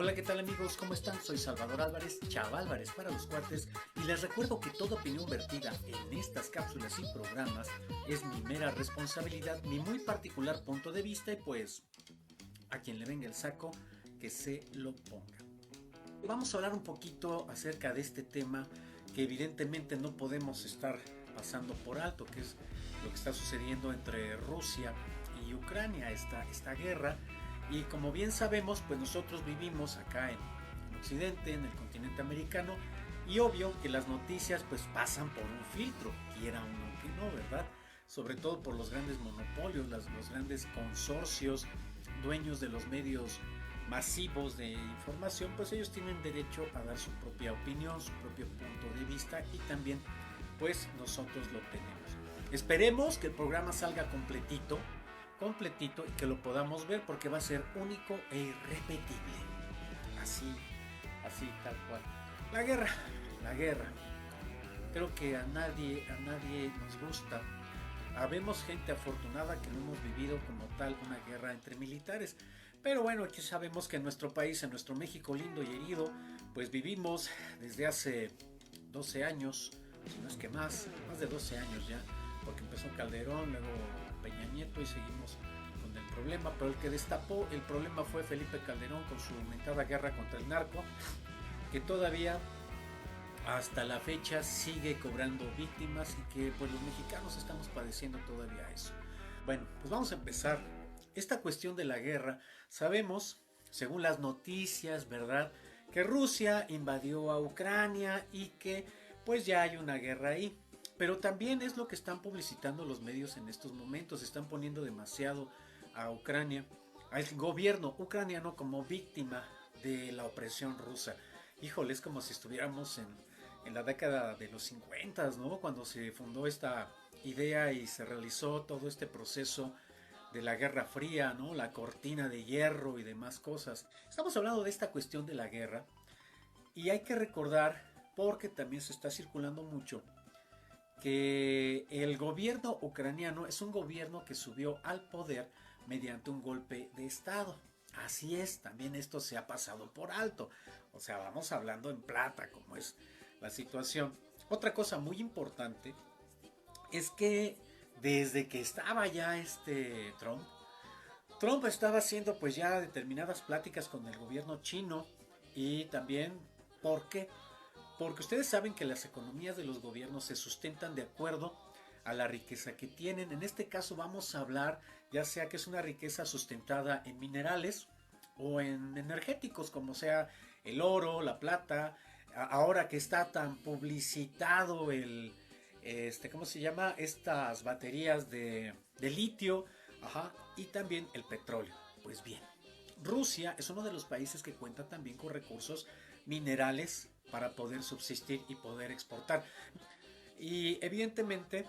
Hola, ¿qué tal amigos? ¿Cómo están? Soy Salvador Álvarez, Chaválvarez para los cuates, y les recuerdo que toda opinión vertida en estas cápsulas y programas es mi mera responsabilidad, mi muy particular punto de vista y pues a quien le venga el saco, que se lo ponga. Vamos a hablar un poquito acerca de este tema que evidentemente no podemos estar pasando por alto, que es lo que está sucediendo entre Rusia y Ucrania, esta guerra. Y como bien sabemos, pues nosotros vivimos acá en Occidente, en el continente americano, y obvio que las noticias pues pasan por un filtro, quiera uno que no, ¿verdad? Sobre todo por los grandes monopolios, los grandes consorcios, dueños de los medios masivos de información, pues ellos tienen derecho a dar su propia opinión, su propio punto de vista, y también pues nosotros lo tenemos. Esperemos que el programa salga completito y que lo podamos ver, porque va a ser único e irrepetible. Así tal cual. La guerra. Creo que a nadie nos gusta. Habemos gente afortunada que no hemos vivido como tal una guerra entre militares. Pero bueno, aquí sabemos que en nuestro país, en nuestro México lindo y herido, pues vivimos desde hace 12 años, si no es que más de 12 años ya, porque empezó Calderón, luego Peña Nieto y seguimos con el problema, pero el que destapó el problema fue Felipe Calderón con su mentada guerra contra el narco, que todavía hasta la fecha sigue cobrando víctimas y que pues los mexicanos estamos padeciendo todavía eso. Bueno, pues vamos a empezar. Esta cuestión de la guerra, sabemos, según las noticias, ¿verdad?, que Rusia invadió a Ucrania y que pues ya hay una guerra ahí. Pero también es lo que están publicitando los medios en estos momentos. Están poniendo demasiado a Ucrania, al gobierno ucraniano, como víctima de la opresión rusa. Híjole, es como si estuviéramos en la década de los 50, ¿no? Cuando se fundó esta idea y se realizó todo este proceso de la Guerra Fría, ¿no? La cortina de hierro y demás cosas. Estamos hablando de esta cuestión de la guerra y hay que recordar, porque también se está circulando mucho, que el gobierno ucraniano es un gobierno que subió al poder mediante un golpe de estado. Así es, también esto se ha pasado por alto. O sea, vamos hablando en plata, como es la situación. Otra cosa muy importante es que desde que estaba ya Trump estaba haciendo pues ya determinadas pláticas con el gobierno chino, y también, ¿por qué? Porque ustedes saben que las economías de los gobiernos se sustentan de acuerdo a la riqueza que tienen. En este caso vamos a hablar ya sea que es una riqueza sustentada en minerales o en energéticos, como sea el oro, la plata. Ahora que está tan publicitado ¿cómo se llama? Estas baterías de litio, ajá, y también el petróleo. Pues bien, Rusia es uno de los países que cuenta también con recursos minerales para poder subsistir y poder exportar. Y evidentemente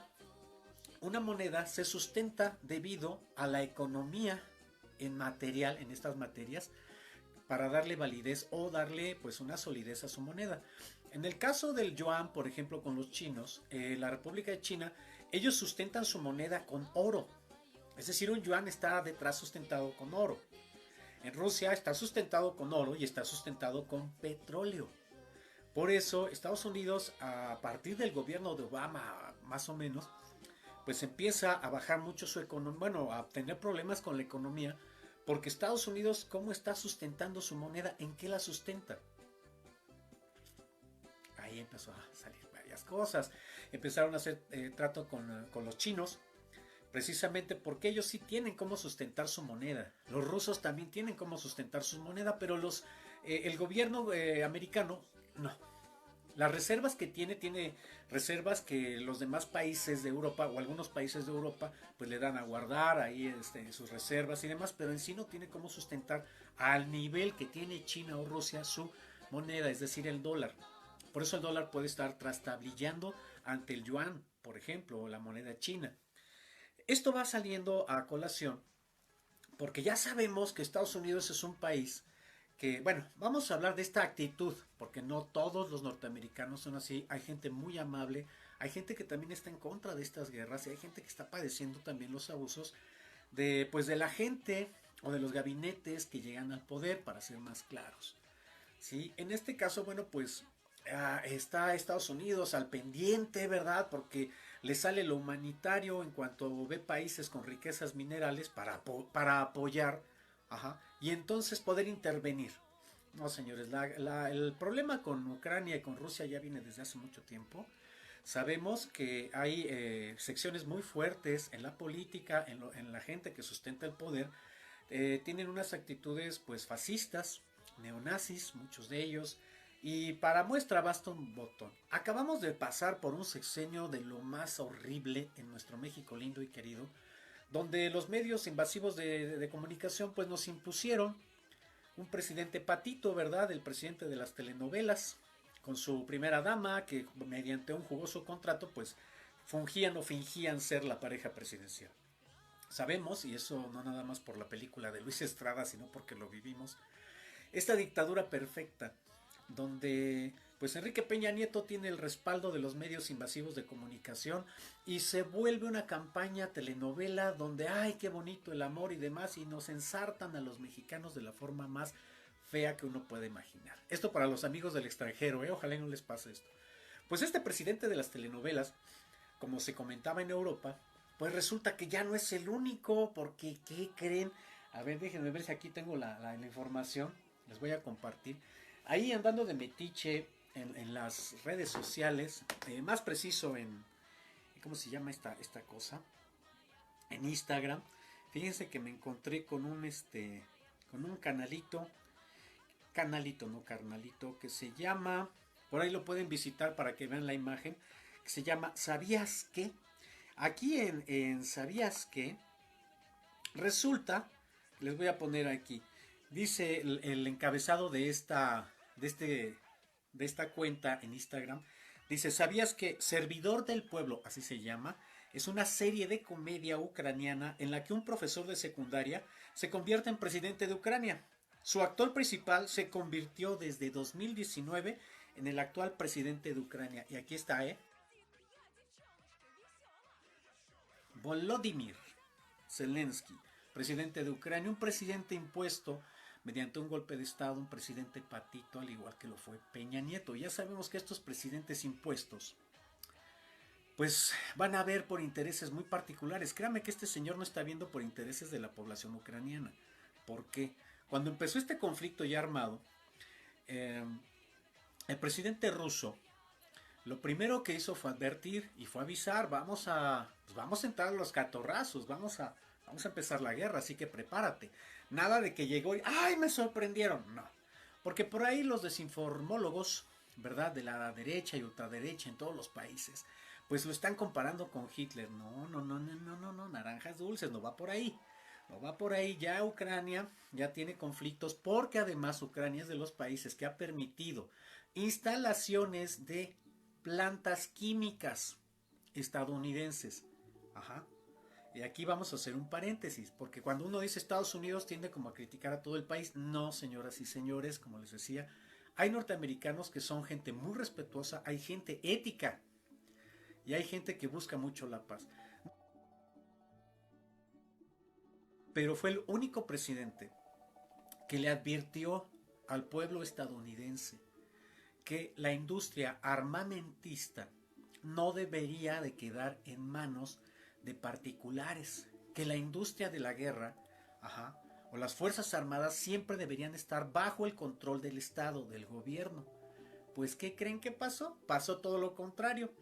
una moneda se sustenta debido a la economía en material, en estas materias, para darle validez o darle pues una solidez a su moneda. En el caso del yuan, por ejemplo, con los chinos, la República de China, ellos sustentan su moneda con oro. Es decir, un yuan está detrás sustentado con oro. En Rusia está sustentado con oro y está sustentado con petróleo. Por eso Estados Unidos, a partir del gobierno de Obama más o menos, pues empieza a bajar mucho su economía, bueno, a tener problemas con la economía, porque Estados Unidos, ¿cómo está sustentando su moneda? ¿En qué la sustenta? Ahí empezó a salir varias cosas. Empezaron a hacer trato con los chinos, precisamente porque ellos sí tienen cómo sustentar su moneda. Los rusos también tienen cómo sustentar su moneda, pero el gobierno americano no. Las reservas que tiene reservas que los demás países de Europa o algunos países de Europa pues le dan a guardar ahí sus reservas y demás, pero en sí no tiene cómo sustentar al nivel que tiene China o Rusia su moneda, es decir, el dólar. Por eso el dólar puede estar trastablillando ante el yuan, por ejemplo, o la moneda china. Esto va saliendo a colación porque ya sabemos que Estados Unidos es un país que, bueno, vamos a hablar de esta actitud, porque no todos los norteamericanos son así. Hay gente muy amable, hay gente que también está en contra de estas guerras y hay gente que está padeciendo también los abusos de la gente o de los gabinetes que llegan al poder, para ser más claros. Sí, en este caso, bueno, pues está Estados Unidos al pendiente, ¿verdad? Porque le sale lo humanitario en cuanto ve países con riquezas minerales para apoyar, ajá, y entonces poder intervenir. No, señores, el problema con Ucrania y con Rusia ya viene desde hace mucho tiempo. Sabemos que hay secciones muy fuertes en la política, en la gente que sustenta el poder, tienen unas actitudes pues fascistas, neonazis, muchos de ellos, y para muestra basta un botón. Acabamos de pasar por un sexenio de lo más horrible en nuestro México lindo y querido, donde los medios invasivos de comunicación pues nos impusieron un presidente patito, ¿verdad? El presidente de las telenovelas, con su primera dama, que mediante un jugoso contrato pues fungían o fingían ser la pareja presidencial. Sabemos, y eso no nada más por la película de Luis Estrada, sino porque lo vivimos, esta dictadura perfecta, donde pues Enrique Peña Nieto tiene el respaldo de los medios invasivos de comunicación y se vuelve una campaña telenovela donde ay qué bonito el amor y demás y nos ensartan a los mexicanos de la forma más fea que uno puede imaginar. Esto para los amigos del extranjero, ojalá no les pase esto. Pues este presidente de las telenovelas, como se comentaba en Europa, pues resulta que ya no es el único, porque ¿qué creen? A ver, déjenme ver si aquí tengo la información, les voy a compartir. Ahí andando de metiche en las redes sociales, más preciso ¿cómo se llama esta cosa? En Instagram. Fíjense que me encontré con un canalito, no carnalito, que se llama, por ahí lo pueden visitar para que vean la imagen, que se llama ¿Sabías qué? Aquí en ¿Sabías qué? Resulta, les voy a poner aquí, dice el encabezado de esta cuenta en Instagram, dice, ¿sabías que Servidor del Pueblo, así se llama, es una serie de comedia ucraniana en la que un profesor de secundaria se convierte en presidente de Ucrania? Su actor principal se convirtió desde 2019 en el actual presidente de Ucrania. Y aquí está, Volodymyr Zelensky, presidente de Ucrania, un presidente impuesto mediante un golpe de Estado, un presidente patito, al igual que lo fue Peña Nieto. Ya sabemos que estos presidentes impuestos, pues van a ver por intereses muy particulares. Créame que este señor no está viendo por intereses de la población ucraniana. ¿Por qué? Cuando empezó este conflicto ya armado, eh, el presidente ruso lo primero que hizo fue advertir y fue avisar, vamos a entrar a los catorrazos, vamos a empezar la guerra, así que prepárate. Nada de que llegó y, ¡ay, me sorprendieron! No, porque por ahí los desinformólogos, ¿verdad? De la derecha y ultraderecha en todos los países, pues lo están comparando con Hitler. No, no, no, no, no, no, no, naranjas dulces, no va por ahí. No va por ahí, ya Ucrania ya tiene conflictos porque además Ucrania es de los países que ha permitido instalaciones de plantas químicas estadounidenses. Ajá. Y aquí vamos a hacer un paréntesis, porque cuando uno dice Estados Unidos tiende como a criticar a todo el país. No, señoras y señores, como les decía, hay norteamericanos que son gente muy respetuosa, hay gente ética y hay gente que busca mucho la paz. Pero fue el único presidente que le advirtió al pueblo estadounidense que la industria armamentista no debería de quedar en manos de particulares, que la industria de la guerra, ajá, o las fuerzas armadas siempre deberían estar bajo el control del Estado, del gobierno. Pues ¿qué creen que pasó? Pasó todo lo contrario,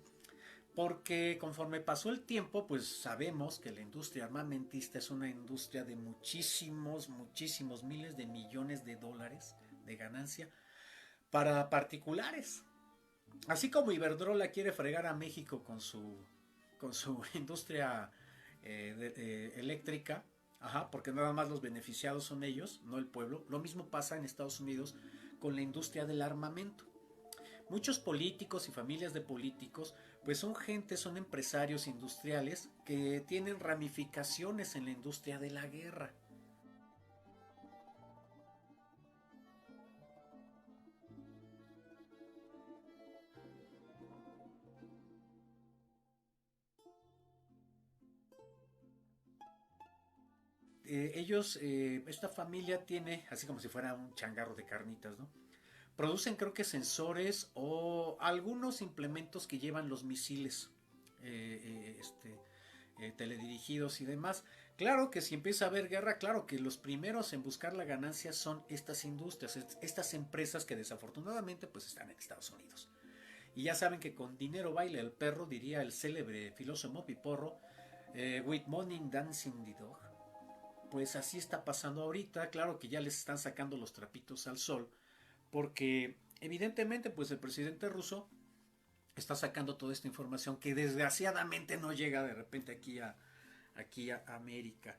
porque conforme pasó el tiempo, pues sabemos que la industria armamentista es una industria de muchísimos, muchísimos miles de millones de dólares de ganancia para particulares. Así como Iberdrola quiere fregar a México con su industria eléctrica, ajá, porque nada más los beneficiados son ellos, no el pueblo. Lo mismo pasa en Estados Unidos con la industria del armamento. Muchos políticos y familias de políticos, pues son gente, son empresarios industriales que tienen ramificaciones en la industria de la guerra. Esta familia tiene, así como si fuera un changarro de carnitas, ¿no? producen creo que sensores o algunos implementos que llevan los misiles teledirigidos y demás. Claro que si empieza a haber guerra, claro que los primeros en buscar la ganancia son estas industrias, estas empresas que desafortunadamente pues están en Estados Unidos. Y ya saben que con dinero baila el perro, diría el célebre filósofo Piporro, with money dancing the dog. Pues así está pasando ahorita, claro que ya les están sacando los trapitos al sol, porque evidentemente pues el presidente ruso está sacando toda esta información que desgraciadamente no llega de repente aquí a América,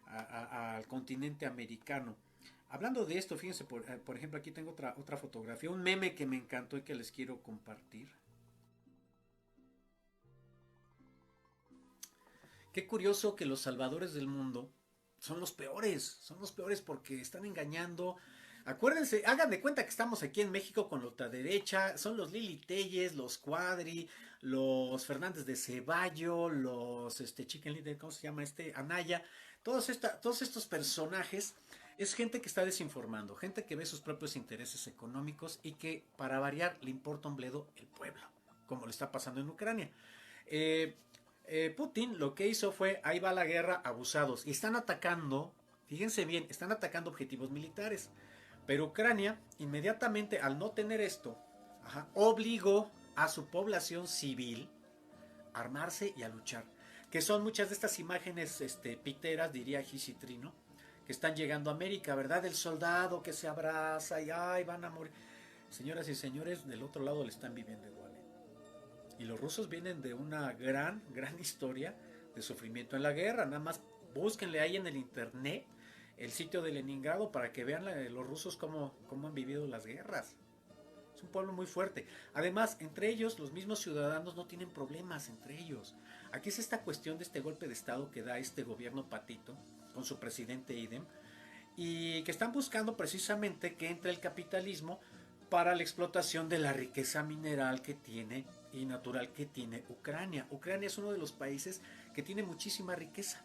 al continente americano. Hablando de esto, fíjense, por ejemplo, aquí tengo otra fotografía, un meme que me encantó y que les quiero compartir. Qué curioso que los salvadores del mundo son los peores porque están engañando. Acuérdense, hagan de cuenta que estamos aquí en México con la ultraderecha, son los Lili Telles, los Cuadri, los Fernández de Ceballo, los Chicken Little, ¿cómo se llama Anaya, todos estos personajes es gente que está desinformando, gente que ve sus propios intereses económicos y que para variar le importa un bledo el pueblo, como le está pasando en Ucrania. Eh, Putin lo que hizo fue, ahí va la guerra, abusados, y están atacando, fíjense bien, están atacando objetivos militares. Pero Ucrania, inmediatamente al no tener esto, obligó a su población civil a armarse y a luchar. Que son muchas de estas imágenes piteras, diría Gisitrino, que están llegando a América, ¿verdad? El soldado que se abraza y ay, van a morir. Señoras y señores, del otro lado le están viviendo igual. Y los rusos vienen de una gran historia de sufrimiento en la guerra. Nada más búsquenle ahí en el internet el sitio de Leningrado para que vean los rusos cómo han vivido las guerras. Es un pueblo muy fuerte. Además, entre ellos, los mismos ciudadanos no tienen problemas entre ellos. Aquí es esta cuestión de este golpe de estado que da este gobierno patito con su presidente idem y que están buscando precisamente que entre el capitalismo para la explotación de la riqueza mineral que tiene y natural que tiene Ucrania. Ucrania es uno de los países que tiene muchísima riqueza.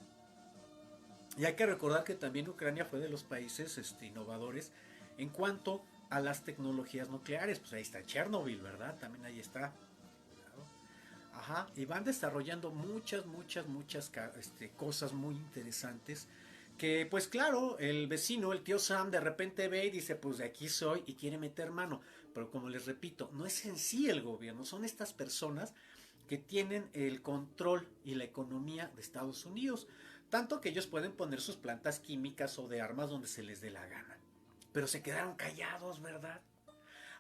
Y hay que recordar que también Ucrania fue de los países innovadores en cuanto a las tecnologías nucleares. Pues ahí está Chernobyl, ¿verdad? También ahí está. Ajá, y van desarrollando muchas cosas muy interesantes que pues claro, el vecino, el tío Sam, de repente ve y dice, pues de aquí soy y quiere meter mano. Pero como les repito, no es en sí el gobierno, son estas personas que tienen el control y la economía de Estados Unidos. Tanto que ellos pueden poner sus plantas químicas o de armas donde se les dé la gana. Pero se quedaron callados, ¿verdad?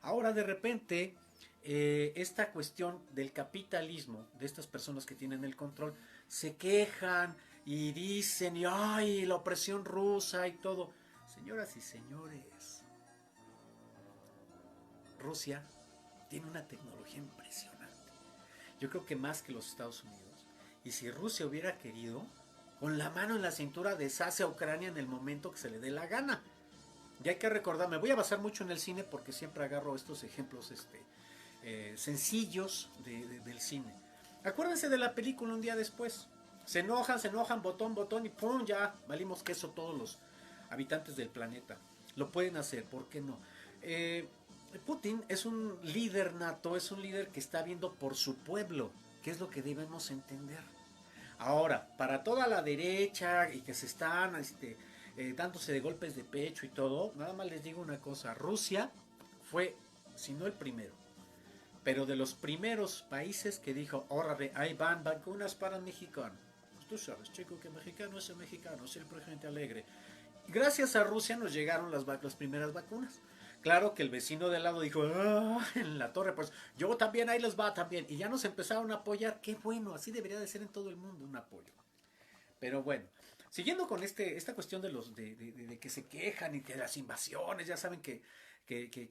Ahora de repente, esta cuestión del capitalismo, de estas personas que tienen el control, se quejan y dicen, y ay, la opresión rusa y todo. Señoras y señores, Rusia tiene una tecnología impresionante. Yo creo que más que los Estados Unidos. Y si Rusia hubiera querido, con la mano en la cintura deshace a Ucrania en el momento que se le dé la gana. Y hay que recordar, me voy a basar mucho en el cine porque siempre agarro estos ejemplos sencillos del cine. Acuérdense de la película Un día después. Se enojan, botón y ¡pum! Ya valimos queso todos los habitantes del planeta. Lo pueden hacer, ¿por qué no? Putin es un líder nato, es un líder que está viendo por su pueblo, que es lo que debemos entender. Ahora, para toda la derecha y que se están dándose de golpes de pecho y todo, nada más les digo una cosa, Rusia fue, si no el primero, pero de los primeros países que dijo, órale, ahí van vacunas para el mexicano. Pues tú sabes, chico, que mexicano es el mexicano, siempre gente alegre. Y gracias a Rusia nos llegaron las primeras vacunas. Claro que el vecino de al lado dijo, ah, en la torre, pues yo también, ahí les va también. Y ya nos empezaron a apoyar. Qué bueno, así debería de ser en todo el mundo un apoyo. Pero bueno, siguiendo con esta cuestión de que se quejan y que las invasiones, ya saben que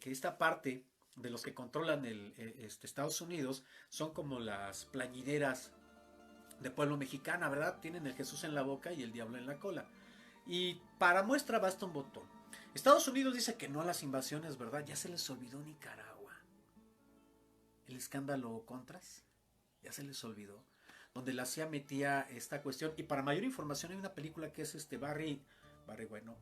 esta parte de los que controlan Estados Unidos son como las plañideras de pueblo mexicana, ¿verdad? Tienen el Jesús en la boca y el diablo en la cola. Y para muestra basta un botón. Estados Unidos dice que no a las invasiones, ¿verdad? Ya se les olvidó Nicaragua. El escándalo Contras, ya se les olvidó. Donde la CIA metía esta cuestión. Y para mayor información hay una película que es Barry bueno.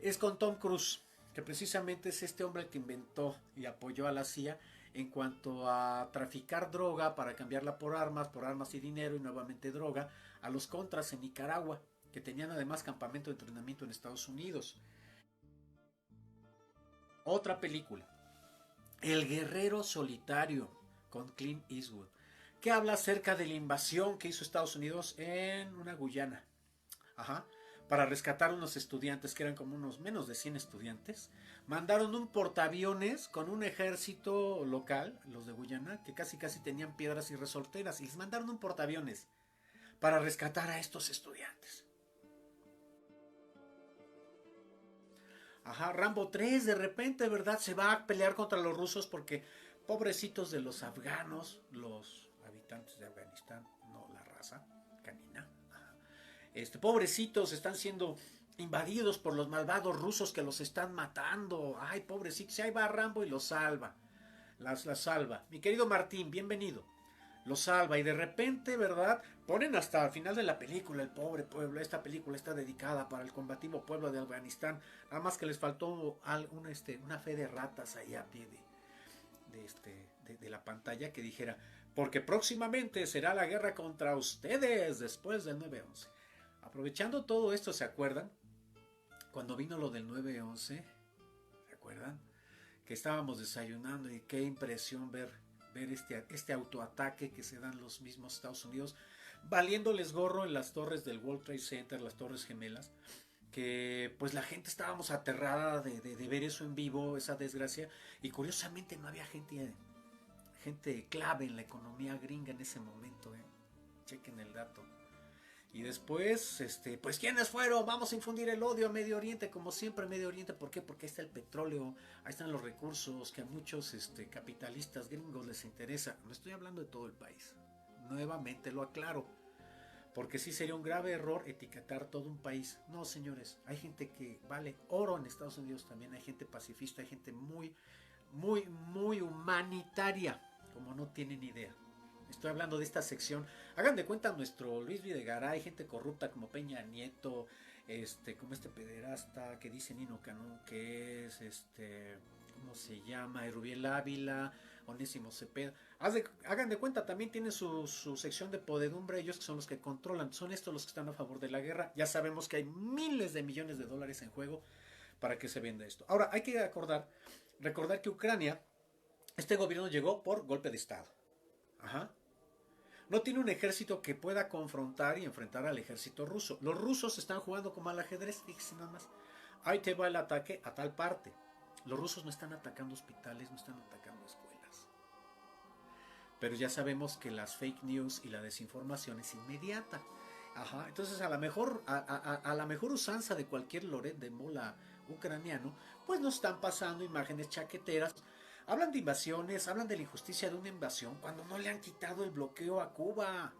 Es con Tom Cruise, que precisamente es este hombre el que inventó y apoyó a la CIA en cuanto a traficar droga para cambiarla por armas y dinero y nuevamente droga, a los contras en Nicaragua, que tenían además campamento de entrenamiento en Estados Unidos. Otra película, El Guerrero Solitario, con Clint Eastwood, que habla acerca de la invasión que hizo Estados Unidos en una Guyana. Ajá. Para rescatar unos estudiantes, que eran como unos menos de 100 estudiantes. Mandaron un portaaviones con un ejército local, los de Guyana, que casi casi tenían piedras y resorteras. Y les mandaron un portaaviones para rescatar a estos estudiantes. Ajá, Rambo 3 de repente, ¿verdad? Se va a pelear contra los rusos porque pobrecitos de los afganos, los habitantes de Afganistán, no la raza canina. Pobrecitos están siendo invadidos por los malvados rusos que los están matando. Ay, pobrecitos, y ahí va Rambo y los salva. Las salva. Mi querido Martín, bienvenido. Los salva y de repente, ¿verdad? Ponen hasta el final de la película el pobre pueblo. Esta película está dedicada para el combativo pueblo de Afganistán. Nada más que les faltó una fe de ratas ahí a pie de la pantalla que dijera, porque próximamente será la guerra contra ustedes después del 9/11. Aprovechando todo esto, ¿se acuerdan? Cuando vino lo del 9/11, ¿se acuerdan? Que estábamos desayunando y qué impresión ver este autoataque que se dan los mismos Estados Unidos, valiéndoles gorro en las torres del World Trade Center, las torres gemelas, que pues la gente estábamos aterrada de ver eso en vivo, esa desgracia, y curiosamente no había gente clave en la economía gringa en ese momento, chequen el dato. Y después, pues ¿quiénes fueron? Vamos a infundir el odio a Medio Oriente, como siempre Medio Oriente. ¿Por qué? Porque ahí está el petróleo, ahí están los recursos que a muchos capitalistas gringos les interesa. No estoy hablando de todo el país, nuevamente lo aclaro, porque sí sería un grave error etiquetar todo un país. No, señores, hay gente que vale oro en Estados Unidos también, hay gente pacifista, hay gente muy, muy, muy humanitaria, como no tienen idea. Estoy hablando de esta sección. Hagan de cuenta nuestro Luis Videgaray, gente corrupta como Peña Nieto, como este pederasta que dice Nino Canún, que es ¿cómo se llama? Rubiel Ávila, Onésimo Cepeda. Hagan de cuenta, también tienen su sección de podedumbre, ellos que son los que controlan, son estos los que están a favor de la guerra. Ya sabemos que hay miles de millones de dólares en juego para que se venda esto. Ahora, hay que recordar que Ucrania, este gobierno llegó por golpe de Estado. Ajá. No tiene un ejército que pueda confrontar y enfrentar al ejército ruso. Los rusos están jugando como al ajedrez, fíjense nada más. Ahí te va el ataque a tal parte. Los rusos no están atacando hospitales, no están atacando escuelas. Pero ya sabemos que las fake news y la desinformación es inmediata. Ajá. Entonces a la mejor usanza de cualquier Loret de Mola ucraniano, pues nos están pasando imágenes chaqueteras. Hablan de invasiones, hablan de la injusticia de una invasión cuando no le han quitado el bloqueo a Cuba.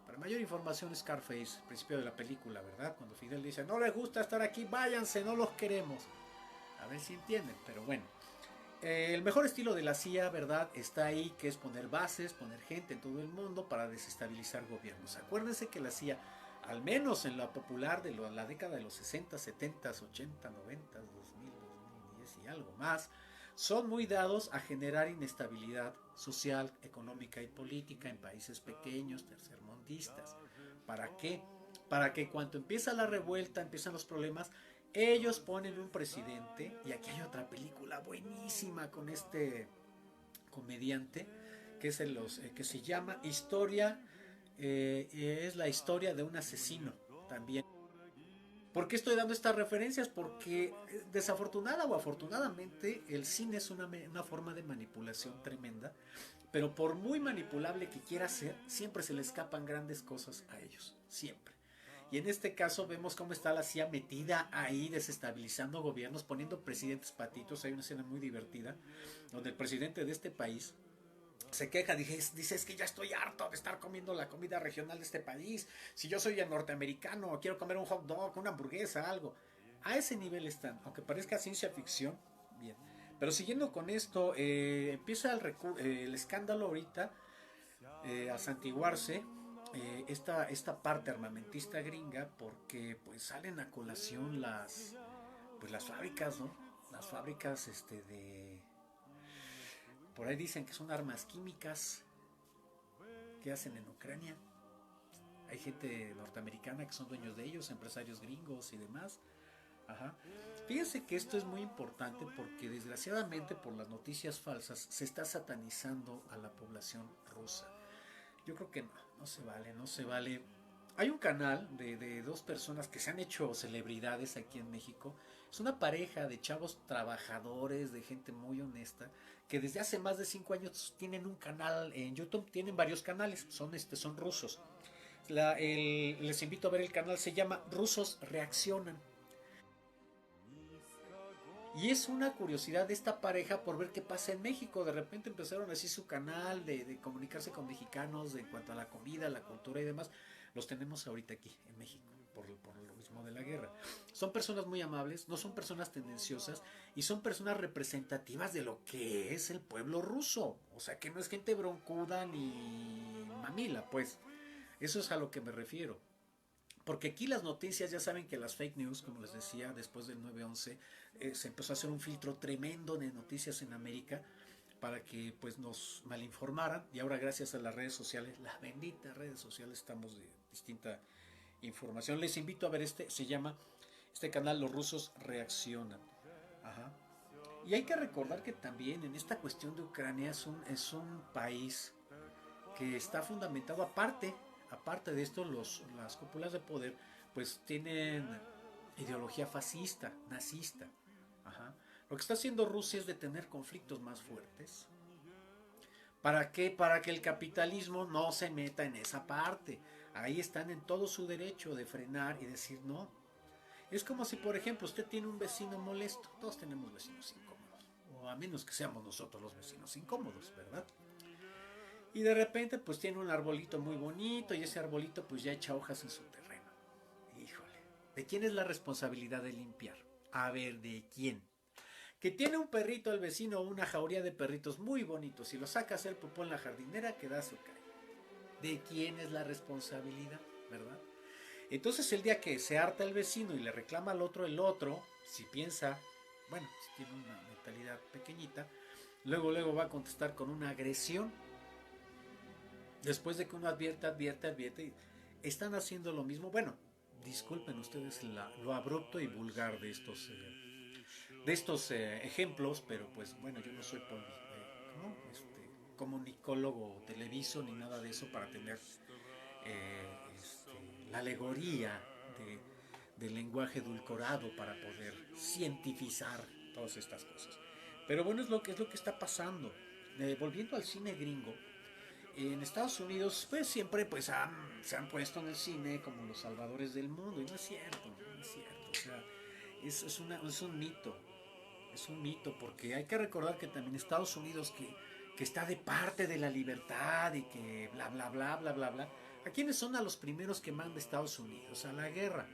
Para mayor información, Scarface, principio de la película, ¿verdad? Cuando Fidel dice, no les gusta estar aquí, váyanse, no los queremos. A ver si entienden, pero bueno. El mejor estilo de la CIA, ¿verdad? Está ahí, que es poner bases, poner gente en todo el mundo para desestabilizar gobiernos. Acuérdense que la CIA, al menos en la popular de la década de los 60, 70, 80, 90, 2000, 2010 y algo más, son muy dados a generar inestabilidad social, económica y política en países pequeños, tercermundistas. ¿Para qué? Para que cuando empieza la revuelta, empiezan los problemas, ellos ponen un presidente, y aquí hay otra película buenísima con este comediante, que que se llama es la historia de un asesino también. ¿Por qué estoy dando estas referencias? Porque desafortunada o afortunadamente el cine es una forma de manipulación tremenda, pero por muy manipulable que quiera ser, siempre se le escapan grandes cosas a ellos, siempre. Y en este caso vemos cómo está la CIA metida ahí, desestabilizando gobiernos, poniendo presidentes patitos. Hay una escena muy divertida donde el presidente de este país se queja, dice, es que ya estoy harto de estar comiendo la comida regional de este país. Si yo soy el norteamericano, quiero comer un hot dog, una hamburguesa, algo. A ese nivel están, aunque parezca ciencia ficción, bien. Pero siguiendo con esto, empieza el escándalo ahorita a santiguarse esta parte armamentista gringa, porque pues salen a colación las fábricas, ¿no? Las fábricas por ahí dicen que son armas químicas que hacen en Ucrania. Hay gente norteamericana que son dueños de ellos, empresarios gringos y demás. Ajá. Fíjense que esto es muy importante porque desgraciadamente por las noticias falsas se está satanizando a la población rusa. Yo creo que no, no se vale, no se vale. Hay un canal de dos personas que se han hecho celebridades aquí en México. Es una pareja de chavos trabajadores, de gente muy honesta, que desde hace más de 5 años tienen un canal en YouTube, tienen varios canales, son rusos. Les invito a ver el canal, se llama Rusos Reaccionan. Y es una curiosidad de esta pareja por ver qué pasa en México. De repente empezaron así su canal de comunicarse con mexicanos en cuanto a la comida, la cultura y demás. Los tenemos ahorita aquí en México por lo mismo de la guerra. Son personas muy amables, no son personas tendenciosas y son personas representativas de lo que es el pueblo ruso. O sea que no es gente broncuda ni mamila, pues. Eso es a lo que me refiero. Porque aquí las noticias, ya saben que las fake news, como les decía, después del 9/11, se empezó a hacer un filtro tremendo de noticias en América para que pues nos malinformaran. Y ahora gracias a las redes sociales, las benditas redes sociales, estamos de distinta información. Les invito a ver este canal, Los Rusos Reaccionan. Ajá. Y hay que recordar que también en esta cuestión de Ucrania es un país que está fundamentado aparte de esto, las cúpulas de poder pues tienen ideología fascista, nazista. Ajá. Lo que está haciendo Rusia es detener conflictos más fuertes. ¿Para qué? Para que el capitalismo no se meta en esa parte. Ahí están en todo su derecho de frenar y decir no. Es como si, por ejemplo, usted tiene un vecino molesto. Todos tenemos vecinos incómodos. O a menos que seamos nosotros los vecinos incómodos, ¿verdad? Y de repente pues tiene un arbolito muy bonito y ese arbolito pues ya echa hojas en su terreno. Híjole, ¿de quién es la responsabilidad de limpiar? A ver, ¿de quién? Que tiene un perrito el vecino o una jauría de perritos muy bonitos y lo saca a hacer popó en la jardinera que da su calle. ¿De quién es la responsabilidad? ¿Verdad? Entonces el día que se harta el vecino y le reclama al otro, el otro, si piensa, bueno, si tiene una mentalidad pequeñita, luego va a contestar con una agresión. Después de que uno advierte, están haciendo lo mismo. Bueno, disculpen ustedes lo abrupto y vulgar de estos ejemplos, pero pues bueno, yo no soy ¿no? comunicólogo televiso ni nada de eso para tener la alegoría del lenguaje edulcorado para poder cientificar todas estas cosas. Pero bueno, es lo que está pasando. Volviendo al cine gringo, en Estados Unidos pues siempre pues se han puesto en el cine como los salvadores del mundo y no es cierto, no es cierto. O sea, es un mito, es un mito porque hay que recordar que también Estados Unidos que está de parte de la libertad y que bla bla bla bla bla bla. ¿A quiénes son a los primeros que manda Estados Unidos? A la guerra.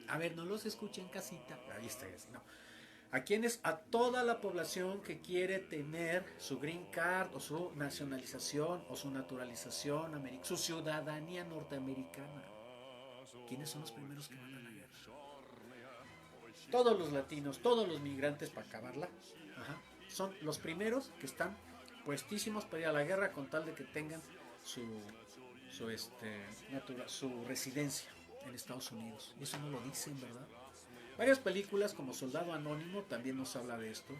A ver, no los escuchen en casita. Ahí está, no. ¿A quiénes? A toda la población que quiere tener su green card o su nacionalización o su naturalización, su ciudadanía norteamericana. ¿Quiénes son los primeros que van a la guerra? Todos los latinos, todos los migrantes para acabarla. Ajá. Son los primeros que están puestísimos para ir a la guerra con tal de que tengan su, su residencia en Estados Unidos. Y eso no lo dicen, ¿verdad? Varias películas como Soldado Anónimo también nos habla de esto.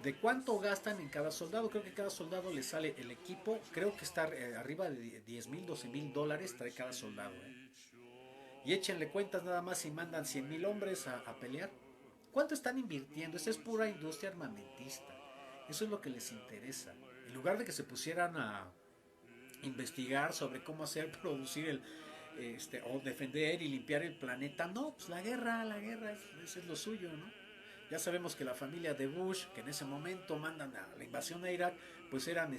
De cuánto gastan en cada soldado. Creo que cada soldado le sale el equipo. Creo que está arriba de 10,000, 12,000 dólares trae cada soldado. Y échenle cuentas nada más si mandan 100,000 hombres a pelear. ¿Cuánto están invirtiendo? Esa es pura industria armamentista. Eso es lo que les interesa. En lugar de que se pusieran a investigar sobre cómo hacer producir o defender y limpiar el planeta, no, pues la guerra, eso es lo suyo, ¿no? Ya sabemos que la familia de Bush, que en ese momento mandan a la invasión a Irak, pues eran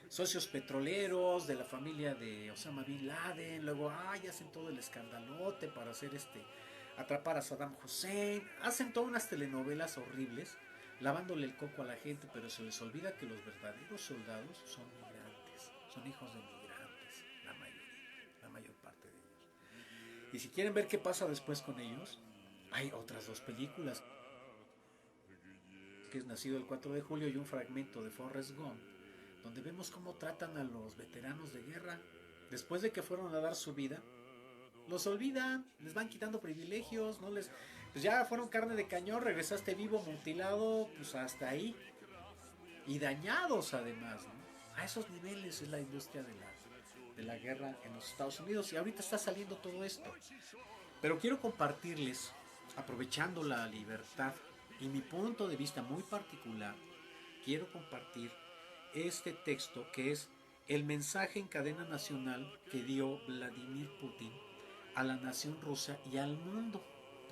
socios petroleros de la familia de Osama Bin Laden. Luego hacen todo el escandalote para hacer atrapar a Saddam Hussein. Hacen todas unas telenovelas horribles lavándole el coco a la gente, pero se les olvida que los verdaderos soldados son migrantes, son hijos de migrantes, la mayoría, la mayor parte de ellos. Y si quieren ver qué pasa después con ellos, hay otras dos películas, que es Nacido el 4 de julio y un fragmento de Forrest Gump, donde vemos cómo tratan a los veteranos de guerra. Después de que fueron a dar su vida, los olvidan, les van quitando privilegios, no les, pues ya fueron carne de cañón, regresaste vivo, mutilado, pues hasta ahí. Y dañados además, ¿no? A esos niveles es la industria de la guerra en los Estados Unidos y ahorita está saliendo todo esto. Pero quiero compartirles, aprovechando la libertad y mi punto de vista muy particular, quiero compartir este texto que es el mensaje en cadena nacional que dio Vladimir Putin a la nación rusa y al mundo.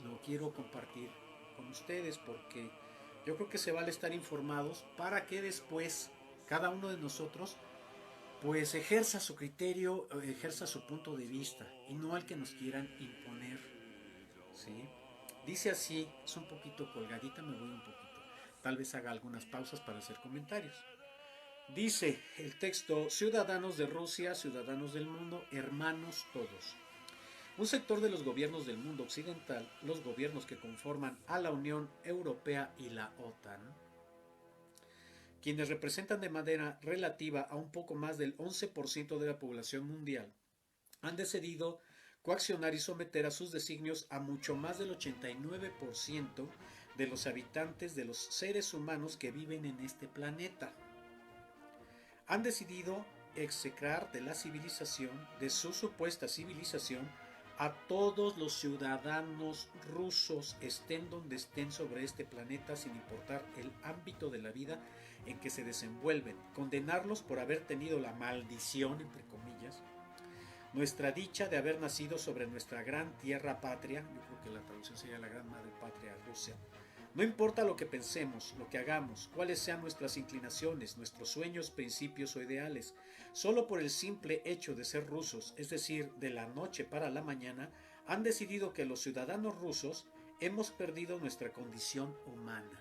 Lo quiero compartir con ustedes porque yo creo que se vale estar informados para que después cada uno de nosotros pues ejerza su criterio, ejerza su punto de vista y no al que nos quieran imponer, ¿sí? Dice así, es un poquito colgadita, me voy un poquito. Tal vez haga algunas pausas para hacer comentarios. Dice el texto: ciudadanos de Rusia, ciudadanos del mundo, hermanos todos. Un sector de los gobiernos del mundo occidental, los gobiernos que conforman a la Unión Europea y la OTAN, quienes representan de manera relativa a un poco más del 11% de la población mundial, han decidido coaccionar y someter a sus designios a mucho más del 89% de los habitantes de los seres humanos que viven en este planeta. Han decidido execrar de la civilización, de su supuesta civilización, a todos los ciudadanos rusos, estén donde estén sobre este planeta, sin importar el ámbito de la vida en que se desenvuelven, condenarlos por haber tenido la maldición, entre comillas, nuestra dicha de haber nacido sobre nuestra gran tierra patria, yo creo que la traducción sería la gran madre patria Rusia. No importa lo que pensemos, lo que hagamos, cuáles sean nuestras inclinaciones, nuestros sueños, principios o ideales, solo por el simple hecho de ser rusos, es decir, de la noche para la mañana, han decidido que los ciudadanos rusos hemos perdido nuestra condición humana,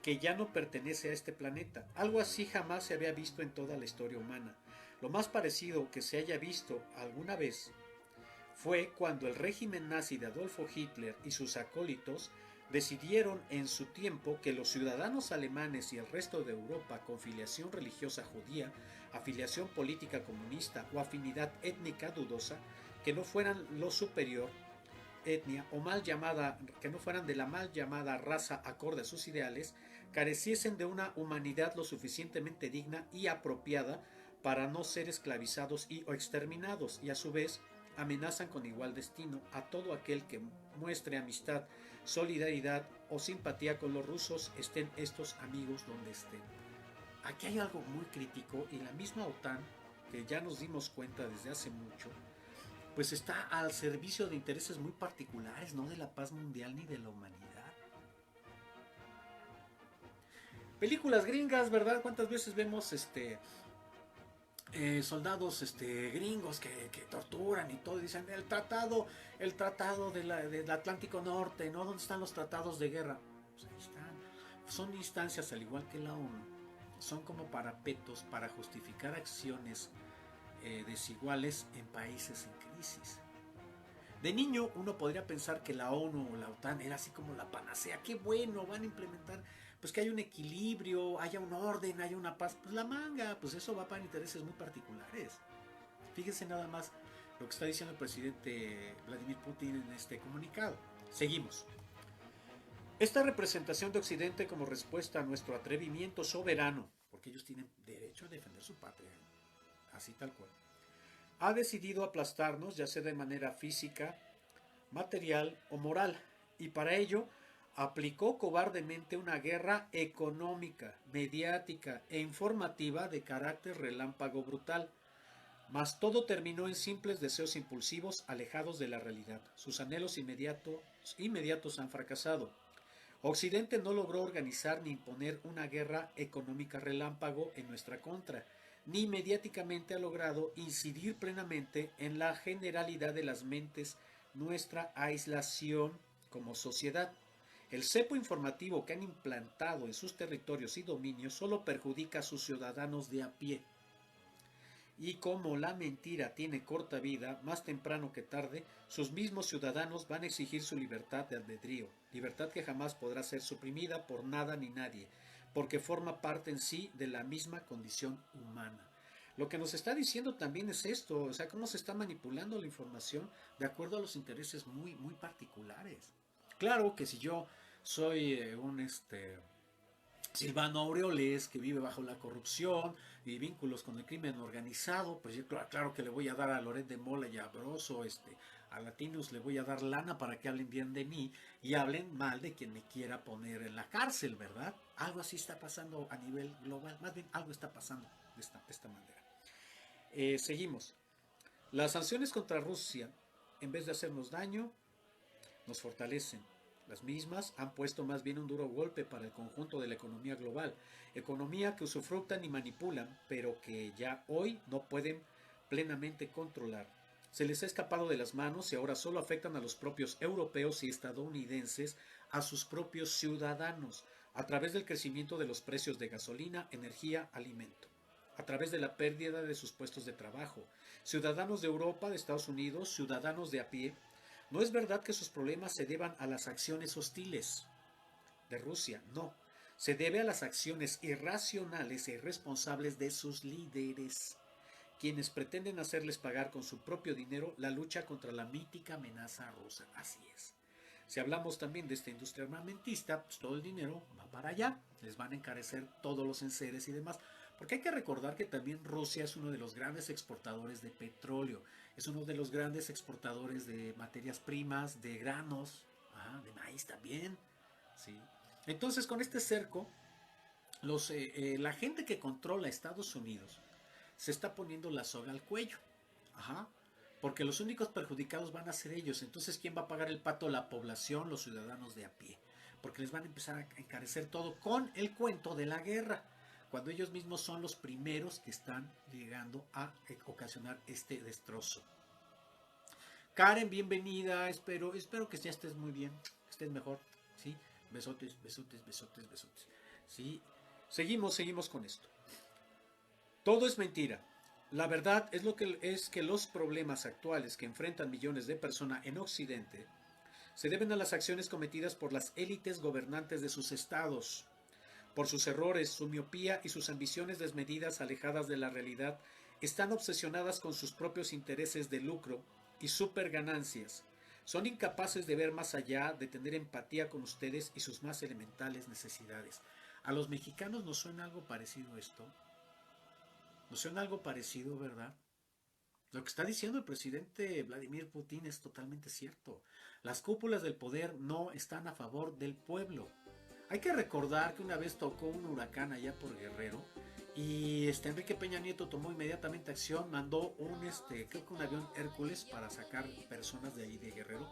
que ya no pertenece a este planeta. Algo así jamás se había visto en toda la historia humana. Lo más parecido que se haya visto alguna vez fue cuando el régimen nazi de Adolfo Hitler y sus acólitos decidieron en su tiempo que los ciudadanos alemanes y el resto de Europa con filiación religiosa judía, afiliación política comunista o afinidad étnica dudosa, que no fueran lo superior etnia o mal llamada, que no fueran de la mal llamada raza acorde a sus ideales, careciesen de una humanidad lo suficientemente digna y apropiada para no ser esclavizados y o exterminados, y a su vez amenazan con igual destino a todo aquel que muestre amistad, solidaridad o simpatía con los rusos, estén estos amigos donde estén. Aquí hay algo muy crítico y la misma OTAN, que ya nos dimos cuenta desde hace mucho, pues está al servicio de intereses muy particulares, no de la paz mundial ni de la humanidad. Películas gringas, ¿verdad? ¿Cuántas veces vemos soldados gringos que torturan y todo? Dicen el tratado del Atlántico Norte, ¿no? ¿Dónde están los tratados de guerra? Pues ahí están. Son instancias, al igual que la ONU, son como parapetos para justificar acciones desiguales en países en crisis. De niño uno podría pensar que la ONU o la OTAN era así como la panacea. Qué bueno, van a implementar pues que haya un equilibrio, haya un orden, haya una paz. Pues la manga, pues eso va para intereses muy particulares. Fíjense nada más lo que está diciendo el presidente Vladimir Putin en este comunicado. Seguimos. Esta representación de Occidente como respuesta a nuestro atrevimiento soberano, porque ellos tienen derecho a defender su patria, así tal cual, ha decidido aplastarnos, ya sea de manera física, material o moral, y para ello aplicó cobardemente una guerra económica, mediática e informativa de carácter relámpago brutal. Mas todo terminó en simples deseos impulsivos alejados de la realidad. Sus anhelos inmediatos han fracasado. Occidente no logró organizar ni imponer una guerra económica relámpago en nuestra contra, ni mediáticamente ha logrado incidir plenamente en la generalidad de las mentes nuestra aislación como sociedad. El cepo informativo que han implantado en sus territorios y dominios solo perjudica a sus ciudadanos de a pie. Y como la mentira tiene corta vida, más temprano que tarde, sus mismos ciudadanos van a exigir su libertad de albedrío, libertad que jamás podrá ser suprimida por nada ni nadie, porque forma parte en sí de la misma condición humana. Lo que nos está diciendo también es esto, o sea, cómo se está manipulando la información de acuerdo a los intereses muy, muy particulares. Claro que si yo soy Silvano Aureoles, que vive bajo la corrupción y vínculos con el crimen organizado, pues yo claro que le voy a dar a Loret de Mola y a Broso, a Latinus le voy a dar lana para que hablen bien de mí y hablen mal de quien me quiera poner en la cárcel, ¿verdad? Algo así está pasando a nivel global, más bien algo está pasando de esta manera. Seguimos. Las sanciones contra Rusia, en vez de hacernos daño, nos fortalecen. Las mismas han puesto más bien un duro golpe para el conjunto de la economía global, economía que usufructan y manipulan, pero que ya hoy no pueden plenamente controlar. Se les ha escapado de las manos y ahora solo afectan a los propios europeos y estadounidenses, a sus propios ciudadanos, a través del crecimiento de los precios de gasolina, energía, alimento, a través de la pérdida de sus puestos de trabajo. Ciudadanos de Europa, de Estados Unidos, ciudadanos de a pie. No es verdad que sus problemas se deban a las acciones hostiles de Rusia, no. Se debe a las acciones irracionales e irresponsables de sus líderes, quienes pretenden hacerles pagar con su propio dinero la lucha contra la mítica amenaza rusa. Así es. Si hablamos también de esta industria armamentista, pues todo el dinero va para allá, les van a encarecer todos los enseres y demás. Porque hay que recordar que también Rusia es uno de los grandes exportadores de petróleo, es uno de los grandes exportadores de materias primas, de granos, de maíz también. ¿Sí? Entonces, con este cerco, la gente que controla Estados Unidos se está poniendo la soga al cuello. Ajá. Porque los únicos perjudicados van a ser ellos. Entonces, ¿quién va a pagar el pato? La población, los ciudadanos de a pie. Porque les van a empezar a encarecer todo con el cuento de la guerra. Cuando ellos mismos son los primeros que están llegando a ocasionar este destrozo. Karen, bienvenida. Espero que ya estés muy bien. Que estés mejor. ¿Sí? Besotes, besotes, besotes, besotes. ¿Sí? Seguimos con esto. Todo es mentira. La verdad es que los problemas actuales que enfrentan millones de personas en Occidente se deben a las acciones cometidas por las élites gobernantes de sus estados. Por sus errores, su miopía y sus ambiciones desmedidas alejadas de la realidad, están obsesionadas con sus propios intereses de lucro y superganancias. Son incapaces de ver más allá, de tener empatía con ustedes y sus más elementales necesidades. ¿A los mexicanos nos suena algo parecido esto? ¿Nos suena algo parecido, verdad? Lo que está diciendo el presidente Vladimir Putin es totalmente cierto. Las cúpulas del poder no están a favor del pueblo. Hay que recordar que una vez tocó un huracán allá por Guerrero y Enrique Peña Nieto tomó inmediatamente acción, mandó creo que un avión Hércules para sacar personas de ahí de Guerrero,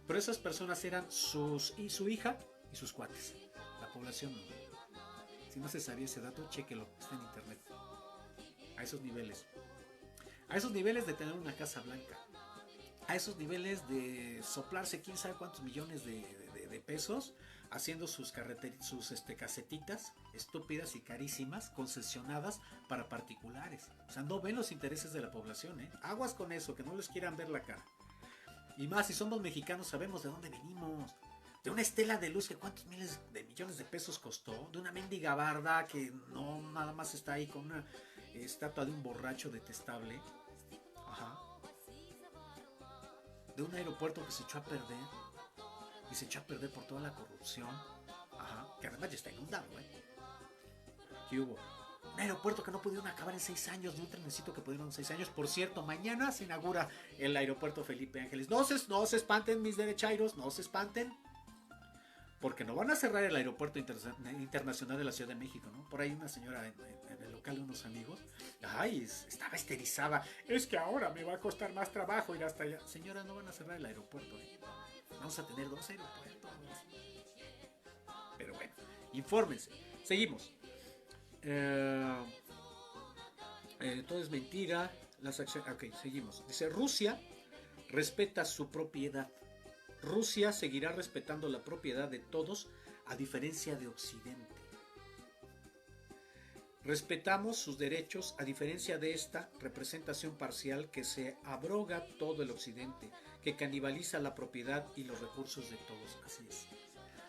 pero esas personas eran su hija y sus cuates. La población no. Si no se sabía ese dato, chéquelo, está en internet. A esos niveles. A esos niveles de tener una casa blanca. A esos niveles de soplarse quién sabe cuántos millones de pesos haciendo sus casetitas estúpidas y carísimas, concesionadas para particulares. O sea, no ven los intereses de la población, ¿eh? Aguas con eso, que no les quieran ver la cara. Y más, si somos mexicanos, sabemos de dónde venimos. De una estela de luz que cuántos miles de millones de pesos costó. De una mendiga barda que no nada más está ahí con una estatua de un borracho detestable. Ajá. De un aeropuerto que se echó a perder. Y se echó a perder por toda la corrupción. Ajá. Que además ya está inundado, ¿eh? ¿Qué hubo? Un aeropuerto que no pudieron acabar en 6 años, de un trenecito que pudieron en 6 años. Por cierto, mañana se inaugura el aeropuerto Felipe Ángeles. No se espanten, mis derechairos, no se espanten. Porque no van a cerrar el aeropuerto internacional de la Ciudad de México, ¿no? Por ahí una señora en el local de unos amigos, ay, estaba esterizada. Es que ahora me va a costar más trabajo ir hasta allá. Señora, no van a cerrar el aeropuerto, ¿eh? Vamos a tener 2 aeropuertos. Pero bueno, infórmense. Seguimos. Todo es mentira. Las acciones. Ok, seguimos. Dice: Rusia respeta su propiedad. Rusia seguirá respetando la propiedad de todos, a diferencia de Occidente. Respetamos sus derechos a diferencia de esta representación parcial que se abroga todo el Occidente, que canibaliza la propiedad y los recursos de todos. Así es.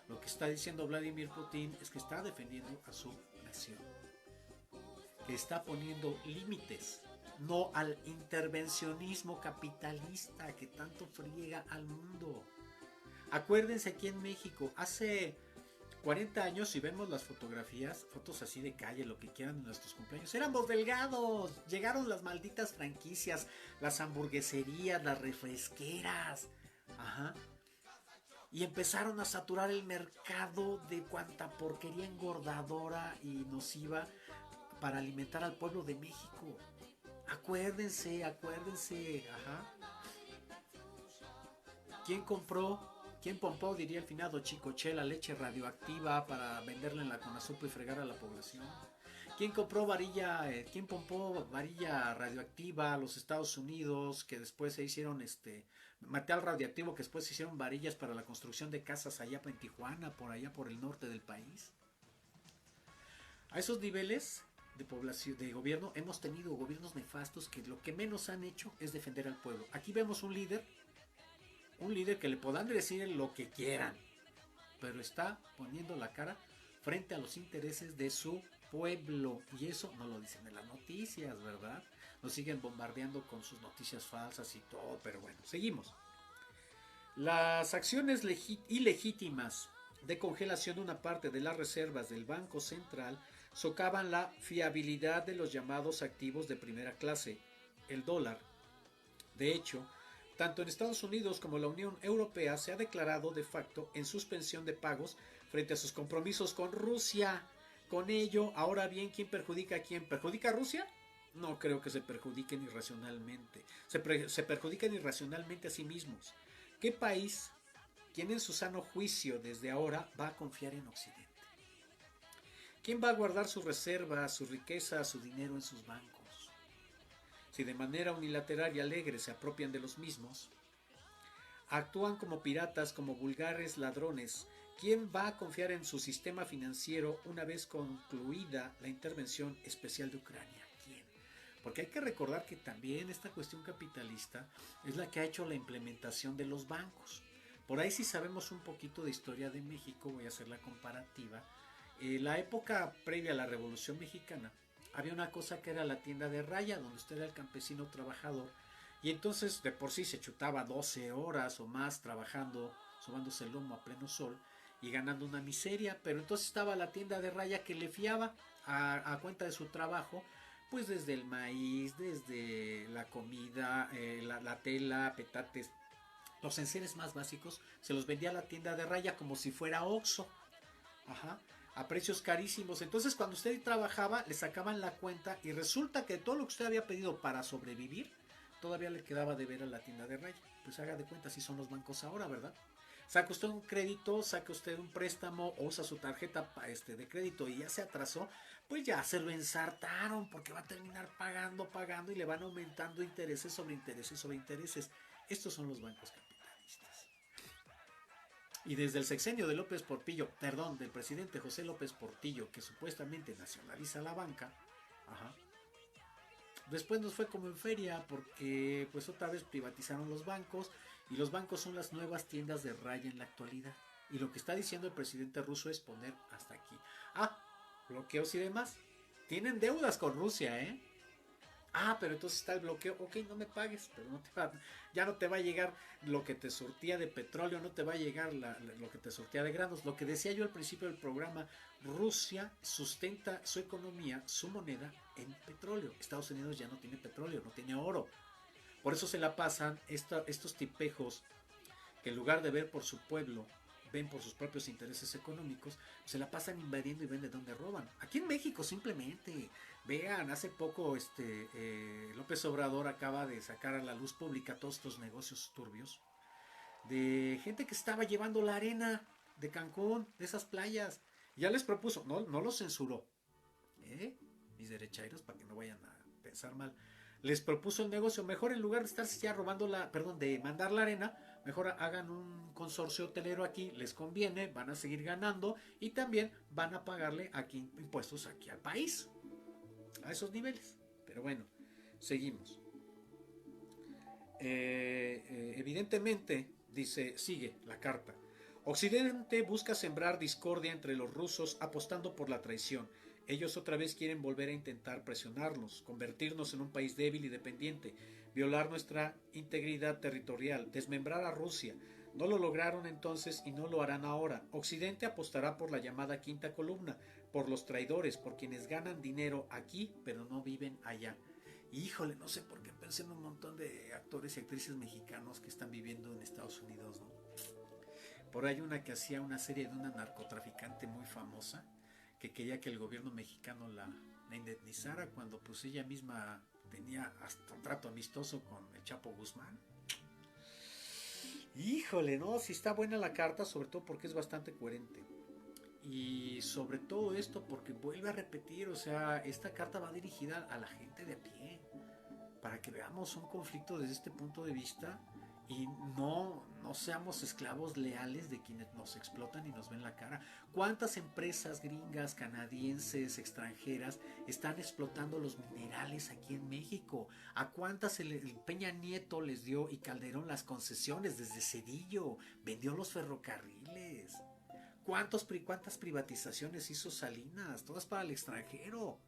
Lo que está diciendo Vladimir Putin es que está defendiendo a su nación, que está poniendo límites, no al intervencionismo capitalista que tanto friega al mundo. Acuérdense aquí en México, hace 40 años, si vemos las fotografías, fotos así de calle, lo que quieran en nuestros cumpleaños, éramos delgados. Llegaron las malditas franquicias, las hamburgueserías, las refresqueras. Ajá. Y empezaron a saturar el mercado de cuanta porquería engordadora y nociva para alimentar al pueblo de México. Acuérdense, acuérdense. Ajá. ¿Quién compró? ¿Quién pompó, diría el finado Chicoche, la leche radioactiva para venderla en la Conasupo y fregar a la población? ¿Quién compró varilla, quién pompó varilla radioactiva a los Estados Unidos, que después se hicieron material radioactivo, que después se hicieron varillas para la construcción de casas allá en Tijuana, por allá por el norte del país? A esos niveles de población, de gobierno, hemos tenido gobiernos nefastos que lo que menos han hecho es defender al pueblo. Aquí vemos un líder que le podrán decir lo que quieran, pero está poniendo la cara frente a los intereses de su pueblo, y eso no lo dicen en las noticias, ¿verdad? Nos siguen bombardeando con sus noticias falsas y todo, pero bueno, seguimos. Las acciones ilegítimas de congelación de una parte de las reservas del Banco Central socavan la fiabilidad de los llamados activos de primera clase, el dólar. De hecho, tanto en Estados Unidos como la Unión Europea se ha declarado de facto en suspensión de pagos frente a sus compromisos con Rusia. Con ello, ahora bien, ¿quién perjudica a quién? ¿Perjudica a Rusia? No creo que se perjudiquen irracionalmente. Se perjudican irracionalmente a sí mismos. ¿Qué país, quien en su sano juicio desde ahora va a confiar en Occidente? ¿Quién va a guardar sus reservas, su riqueza, su dinero en sus bancos? Si de manera unilateral y alegre se apropian de los mismos, actúan como piratas, como vulgares ladrones, ¿quién va a confiar en su sistema financiero una vez concluida la intervención especial de Ucrania? ¿Quién? Porque hay que recordar que también esta cuestión capitalista es la que ha hecho la implementación de los bancos. Por ahí, si sabemos un poquito de historia de México, voy a hacer la comparativa. La época previa a la Revolución Mexicana, había una cosa que era la tienda de raya, donde usted era el campesino trabajador, y entonces de por sí se chutaba 12 horas o más trabajando, sobándose el lomo a pleno sol y ganando una miseria, pero entonces estaba la tienda de raya que le fiaba a cuenta de su trabajo, pues desde el maíz, desde la comida, la tela, petates, los enseres más básicos, se los vendía a la tienda de raya como si fuera Oxxo. Ajá, a precios carísimos. Entonces, cuando usted trabajaba, le sacaban la cuenta y resulta que todo lo que usted había pedido para sobrevivir, todavía le quedaba de ver a la tienda de raya. Pues haga de cuenta, si son los bancos ahora, ¿verdad? Saca usted un crédito, saca usted un préstamo o usa su tarjeta de crédito y ya se atrasó, pues ya se lo ensartaron porque va a terminar pagando, pagando y le van aumentando intereses sobre intereses sobre intereses. Estos son los bancos capitalistas. Y desde el sexenio de López Portillo, perdón, del presidente José López Portillo, que supuestamente nacionaliza la banca, ajá, después nos fue como en feria porque pues otra vez privatizaron los bancos y los bancos son las nuevas tiendas de raya en la actualidad. Y lo que está diciendo el presidente ruso es poner hasta aquí. Ah, bloqueos y demás. Tienen deudas con Rusia, ¿eh? Ah, pero entonces está el bloqueo. Ok, no me pagues, pero ya no te va a llegar lo que te surtía de petróleo, no te va a llegar lo que te surtía de granos. Lo que decía yo al principio del programa, Rusia sustenta su economía, su moneda en petróleo. Estados Unidos ya no tiene petróleo, no tiene oro. Por eso se la pasan estos tipejos que en lugar de ver por su pueblo, ven por sus propios intereses económicos, se la pasan invadiendo y ven de dónde roban. Aquí en México simplemente, vean, hace poco López Obrador acaba de sacar a la luz pública todos estos negocios turbios de gente que estaba llevando la arena de Cancún, de esas playas. Ya les propuso, no los censuró, mis derechairos, para que no vayan a pensar mal. Les propuso el negocio, mejor en lugar de estarse ya robando de mandar la arena, mejor hagan un consorcio hotelero aquí, les conviene, van a seguir ganando y también van a pagarle aquí impuestos aquí al país, a esos niveles. Pero bueno, seguimos. Evidentemente, dice, sigue la carta. Occidente busca sembrar discordia entre los rusos apostando por la traición. Ellos otra vez quieren volver a intentar presionarnos, convertirnos en un país débil y dependiente, violar nuestra integridad territorial, desmembrar a Rusia. No lo lograron entonces y no lo harán ahora. Occidente apostará por la llamada quinta columna, por los traidores, por quienes ganan dinero aquí pero no viven allá. Y híjole, no sé por qué pensé en un montón de actores y actrices mexicanos que están viviendo en Estados Unidos, ¿no? Por ahí una que hacía una serie de una narcotraficante muy famosa que quería que el gobierno mexicano la indemnizara cuando pues ella misma tenía hasta un trato amistoso con el Chapo Guzmán. Híjole, no, si está buena la carta, sobre todo porque es bastante coherente. Y sobre todo esto porque vuelve a repetir, o sea, esta carta va dirigida a la gente de a pie, para que veamos un conflicto desde este punto de vista y no seamos esclavos leales de quienes nos explotan y nos ven la cara. ¿Cuántas empresas gringas, canadienses, extranjeras están explotando los minerales aquí en México? ¿A cuántas el Peña Nieto les dio y Calderón las concesiones desde Cedillo? Vendió los ferrocarriles. ¿Cuántas privatizaciones hizo Salinas? Todas para el extranjero.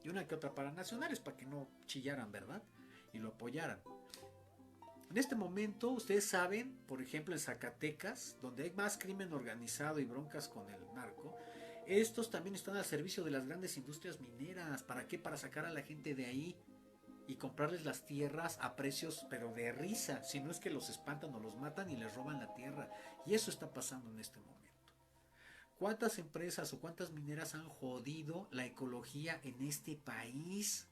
Y una que otra para nacionales, para que no chillaran, ¿verdad? Y lo apoyaran. En este momento, ustedes saben, por ejemplo, en Zacatecas, donde hay más crimen organizado y broncas con el narco, estos también están al servicio de las grandes industrias mineras. ¿Para qué? Para sacar a la gente de ahí y comprarles las tierras a precios, pero de risa. Si no es que los espantan o los matan y les roban la tierra. Y eso está pasando en este momento. ¿Cuántas empresas o cuántas mineras han jodido la ecología en este país?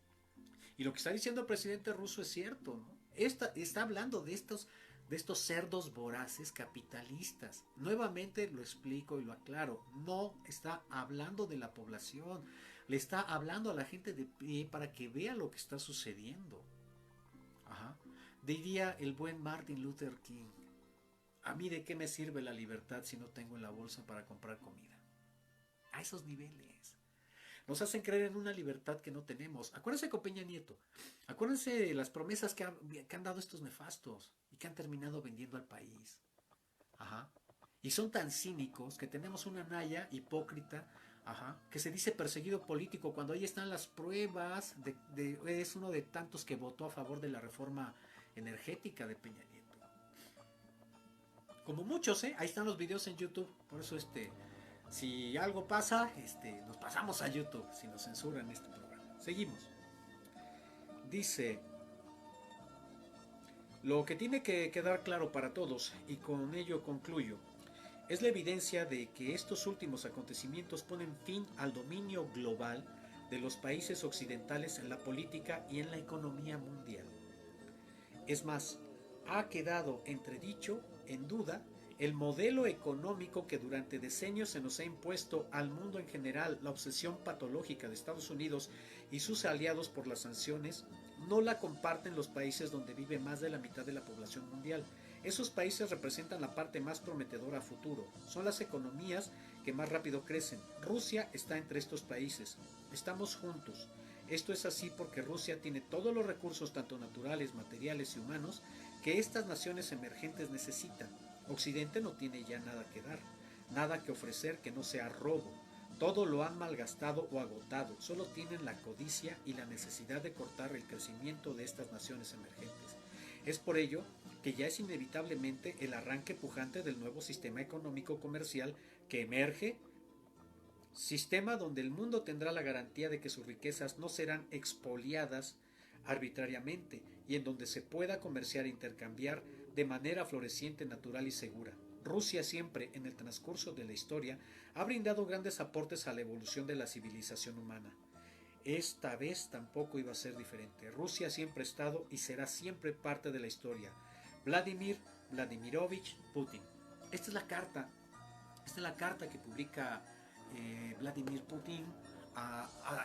Y lo que está diciendo el presidente ruso es cierto, ¿no? Está hablando de estos cerdos voraces capitalistas. Nuevamente lo explico y lo aclaro. No está hablando de la población. Le está hablando a la gente de pie para que vea lo que está sucediendo. Ajá. Diría el buen Martin Luther King. ¿A mí de qué me sirve la libertad si no tengo en la bolsa para comprar comida? A esos niveles. Nos hacen creer en una libertad que no tenemos. Acuérdense con Peña Nieto. Acuérdense de las promesas que han dado estos nefastos y que han terminado vendiendo al país. Ajá. Y son tan cínicos que tenemos una Naya hipócrita, ajá, que se dice perseguido político cuando ahí están las pruebas es uno de tantos que votó a favor de la reforma energética de Peña Nieto. Como muchos, ahí están los videos en YouTube. Por eso si algo pasa, nos pasamos a YouTube si nos censuran este programa. Seguimos. Dice, lo que tiene que quedar claro para todos, y con ello concluyo, es la evidencia de que estos últimos acontecimientos ponen fin al dominio global de los países occidentales en la política y en la economía mundial. Es más, ha quedado entredicho, en duda, el modelo económico que durante decenios se nos ha impuesto al mundo en general. La obsesión patológica de Estados Unidos y sus aliados por las sanciones no la comparten los países donde vive más de la mitad de la población mundial. Esos países representan la parte más prometedora a futuro. Son las economías que más rápido crecen. Rusia está entre estos países. Estamos juntos. Esto es así porque Rusia tiene todos los recursos, tanto naturales, materiales y humanos, que estas naciones emergentes necesitan. Occidente no tiene ya nada que dar, nada que ofrecer que no sea robo. Todo lo han malgastado o agotado. Solo tienen la codicia y la necesidad de cortar el crecimiento de estas naciones emergentes. Es por ello que ya es inevitablemente el arranque pujante del nuevo sistema económico comercial que emerge, sistema donde el mundo tendrá la garantía de que sus riquezas no serán expoliadas arbitrariamente y en donde se pueda comerciar e intercambiar de manera floreciente, natural y segura. Rusia siempre, en el transcurso de la historia, ha brindado grandes aportes a la evolución de la civilización humana. Esta vez tampoco iba a ser diferente. Rusia siempre ha estado y será siempre parte de la historia. Vladimir Vladimirovich Putin. Esta es la carta. Esta es la carta que publica Vladimir Putin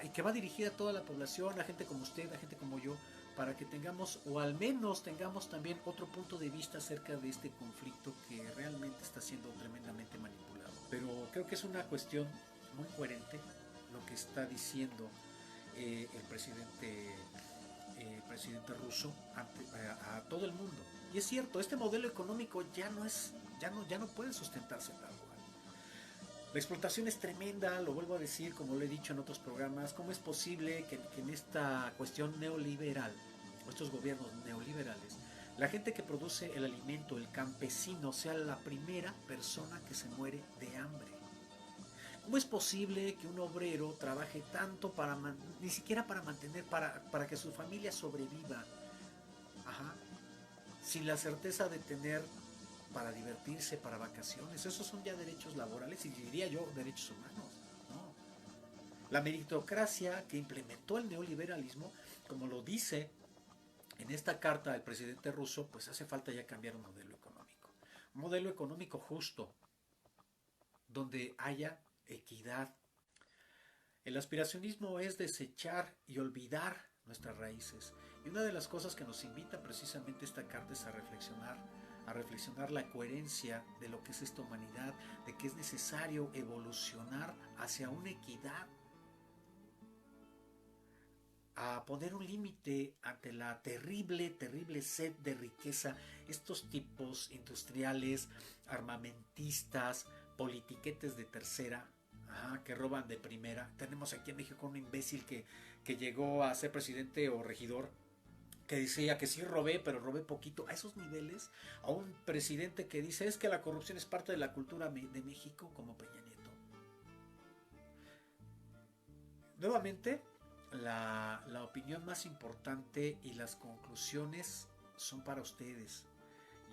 y que va dirigida a toda la población, a gente como usted, a gente como yo, para que tengamos, o al menos tengamos también otro punto de vista acerca de este conflicto que realmente está siendo tremendamente manipulado. Pero creo que es una cuestión muy coherente lo que está diciendo el presidente ruso a todo el mundo. Y es cierto, este modelo económico ya no puede sustentarse tal cual. La explotación es tremenda, lo vuelvo a decir, como lo he dicho en otros programas. ¿Cómo es posible que en esta cuestión neoliberal, o estos gobiernos neoliberales, la gente que produce el alimento, el campesino, sea la primera persona que se muere de hambre? ¿Cómo es posible que un obrero trabaje tanto ni siquiera para mantener, para que su familia sobreviva? Ajá. Sin la certeza de tener para divertirse, para vacaciones. Esos son ya derechos laborales y diría yo derechos humanos. ¿No? La meritocracia que implementó el neoliberalismo, como lo dice en esta carta del presidente ruso, pues hace falta ya cambiar un modelo económico. Un modelo económico justo, donde haya equidad. El aspiracionismo es desechar y olvidar nuestras raíces. Y una de las cosas que nos invita precisamente esta carta es a reflexionar la coherencia de lo que es esta humanidad, de que es necesario evolucionar hacia una equidad, a poner un límite ante la terrible, terrible sed de riqueza, estos tipos industriales, armamentistas, politiquetes de tercera, que roban de primera. Tenemos aquí en México un imbécil que llegó a ser presidente o regidor, que decía que sí robé, pero robé poquito. A esos niveles, a un presidente que dice es que la corrupción es parte de la cultura de México, como Peña Nieto. Nuevamente, la opinión más importante y las conclusiones son para ustedes.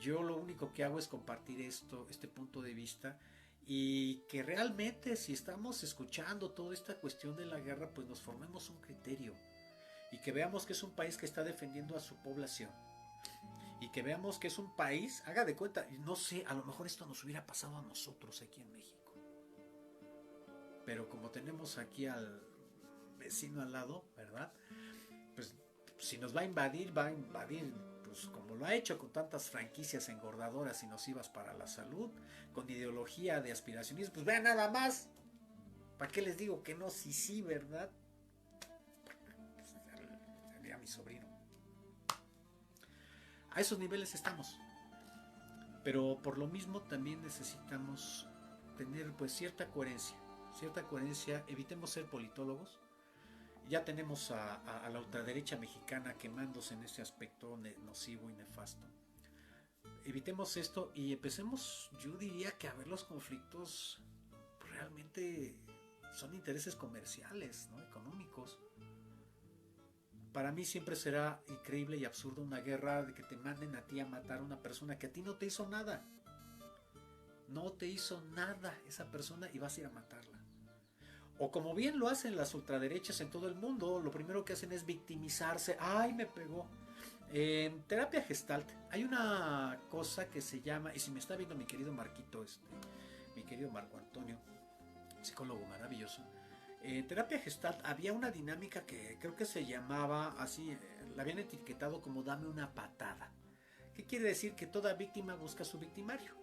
Yo lo único que hago es compartir este punto de vista, y que realmente si estamos escuchando toda esta cuestión de la guerra, pues nos formemos un criterio y que veamos que es un país que está defendiendo a su población y que veamos que es un país, haga de cuenta, no sé, a lo mejor esto nos hubiera pasado a nosotros aquí en México, pero como tenemos aquí al vecino al lado, ¿verdad? Pues si nos va a invadir pues como lo ha hecho con tantas franquicias engordadoras y nocivas para la salud, con ideología de aspiracionismo. Pues vean nada más, ¿para qué les digo que no? Sí, sí, ¿verdad? Sería mi sobrino. A esos niveles estamos, pero por lo mismo también necesitamos tener pues cierta coherencia, evitemos ser politólogos. Ya tenemos a la ultraderecha mexicana quemándose en ese aspecto nocivo y nefasto. Evitemos esto y empecemos, yo diría que a ver los conflictos realmente son intereses comerciales, ¿no? Económicos. Para mí siempre será increíble y absurdo una guerra de que te manden a ti a matar a una persona que a ti no te hizo nada. No te hizo nada esa persona y vas a ir a matarla. O como bien lo hacen las ultraderechas en todo el mundo, lo primero que hacen es victimizarse. ¡Ay, me pegó! En terapia Gestalt hay una cosa que se llama, y si me está viendo mi querido Marquito, mi querido Marco Antonio, psicólogo maravilloso, en terapia Gestalt había una dinámica que creo que se llamaba así, la habían etiquetado como dame una patada. ¿Qué quiere decir? Que toda víctima busca a su victimario.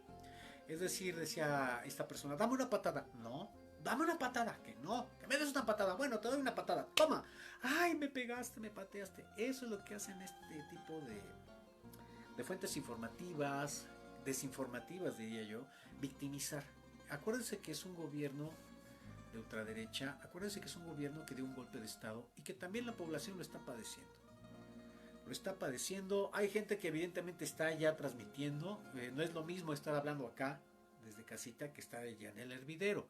Es decir, decía esta persona, dame una patada. No, dame una patada. Que no, que me des una patada. Bueno, te doy una patada. Toma. Ay, me pegaste, me pateaste. Eso es lo que hacen este tipo de fuentes informativas, desinformativas, diría yo, victimizar. Acuérdense que es un gobierno de ultraderecha, acuérdense que es un gobierno que dio un golpe de estado y que también la población lo está padeciendo. Lo está padeciendo, hay gente que evidentemente está ya transmitiendo, no es lo mismo estar hablando acá desde casita que estar allá en el hervidero.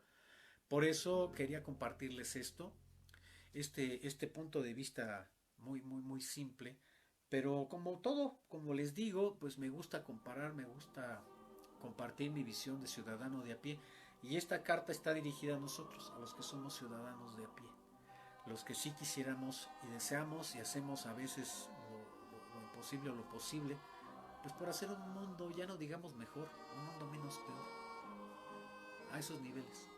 Por eso quería compartirles este punto de vista muy simple, pero como todo, como les digo, pues me gusta comparar, me gusta compartir mi visión de ciudadano de a pie, y esta carta está dirigida a nosotros, a los que somos ciudadanos de a pie, los que sí quisiéramos y deseamos y hacemos a veces lo imposible o lo posible, pues por hacer un mundo, ya no digamos mejor, un mundo menos peor, a esos niveles.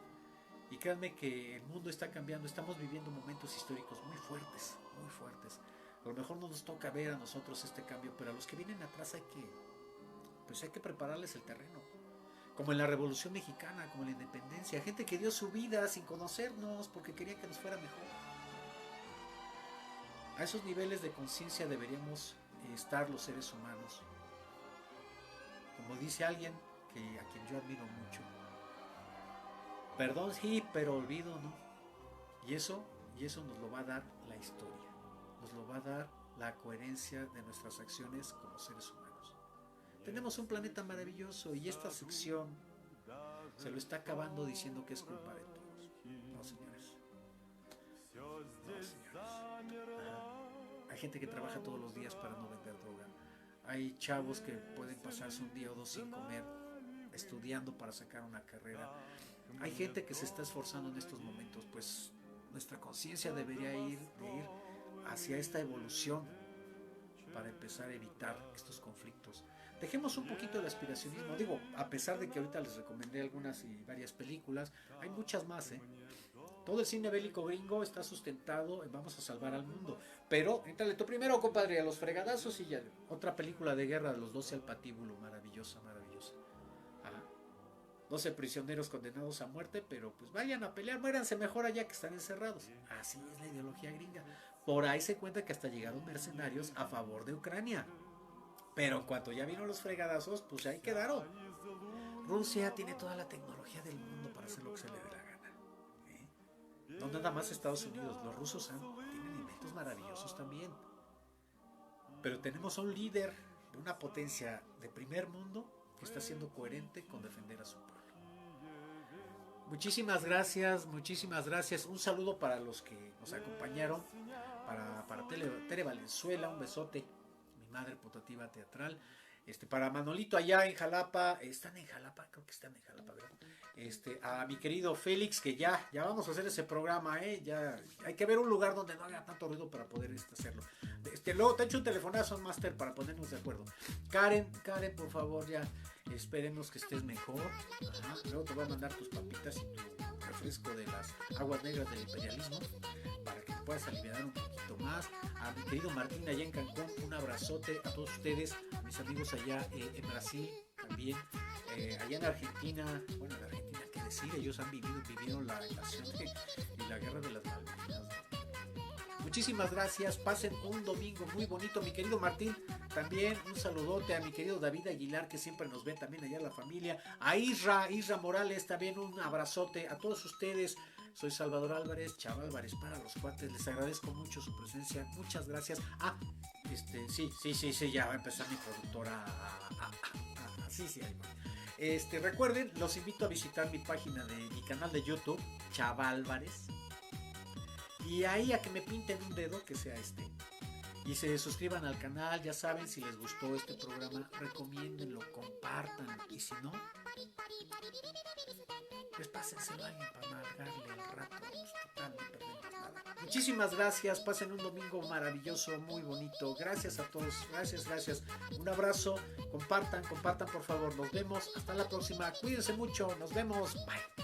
Y créanme que el mundo está cambiando, estamos viviendo momentos históricos muy fuertes, A lo mejor no nos toca ver a nosotros este cambio, pero a los que vienen atrás hay que prepararles el terreno. Como en la Revolución Mexicana, como en la Independencia, gente que dio su vida sin conocernos porque quería que nos fuera mejor. A esos niveles de conciencia deberíamos estar los seres humanos. Como dice alguien a quien yo admiro mucho, perdón sí, pero olvido no. Y eso nos lo va a dar la historia, nos lo va a dar la coherencia de nuestras acciones como seres humanos. Tenemos un planeta maravilloso y esta sección se lo está acabando diciendo que es culpa de todos. No, señores. No, señores. Hay gente que trabaja todos los días para no vender droga. Hay chavos que pueden pasarse un día o dos sin comer, estudiando para sacar una carrera. Hay gente que se está esforzando en estos momentos, pues nuestra conciencia debería ir hacia esta evolución para empezar a evitar estos conflictos. Dejemos un poquito el aspiracionismo, digo, a pesar de que ahorita les recomendé algunas y varias películas, hay muchas más, Todo el cine bélico gringo está sustentado en vamos a salvar al mundo. Pero, entrale tú primero, compadre, a los fregadazos y ya. Otra película de guerra, Los 12 al patíbulo, maravillosa, maravillosa. 12 prisioneros condenados a muerte, pero pues vayan a pelear, muéranse mejor allá que están encerrados. Así es la ideología gringa. Por ahí se cuenta que hasta llegaron mercenarios a favor de Ucrania. Pero en cuanto ya vino los fregadazos, pues ahí quedaron. Rusia tiene toda la tecnología del mundo para hacer lo que se le dé la gana. No nada más Estados Unidos, los rusos tienen inventos maravillosos también. Pero tenemos a un líder de una potencia de primer mundo que está siendo coherente con defender a su pueblo. Muchísimas gracias, muchísimas gracias. Un saludo para los que nos acompañaron, para Tere Valenzuela, un besote, mi madre putativa teatral. Para Manolito allá en Jalapa, están en Jalapa, creo que están en Jalapa, ¿verdad? A mi querido Félix, que ya vamos a hacer ese programa, ya hay que ver un lugar donde no haga tanto ruido para poder hacerlo. Luego te echo un telefonazo, Master, para ponernos de acuerdo. Karen, por favor, ya esperemos que estés mejor. Luego te voy a mandar tus papitas y tu refresco de las aguas negras del imperialismo para que te puedas aliviar un poquito más. A mi querido Martín allá en Cancún, un abrazote a todos ustedes, a mis amigos allá en Brasil también, allá en Argentina. Bueno, en Argentina, qué decir, ellos han vivido la invasión y la guerra de las Malvinas. Muchísimas gracias, pasen un domingo muy bonito, mi querido Martín. También un saludote a mi querido David Aguilar, que siempre nos ve también allá en la familia. A Isra Morales, también un abrazote a todos ustedes. Soy Salvador Álvarez, Chava Álvarez para los cuates. Les agradezco mucho su presencia. Muchas gracias. Sí, ya va a empezar mi productora. Sí, ahí va. Recuerden, los invito a visitar mi página de mi canal de YouTube, Chava Álvarez. Y ahí a que me pinten un dedo, que sea y se suscriban al canal. Ya saben, si les gustó este programa, recomiéndenlo, compartan, y si no, pues pásenselo a alguien para amargarle el rato. Total, no perdemos nada. Muchísimas gracias, pasen un domingo maravilloso, muy bonito. Gracias a todos, gracias. Un abrazo, compartan por favor. Nos vemos, hasta la próxima, cuídense mucho, nos vemos, bye.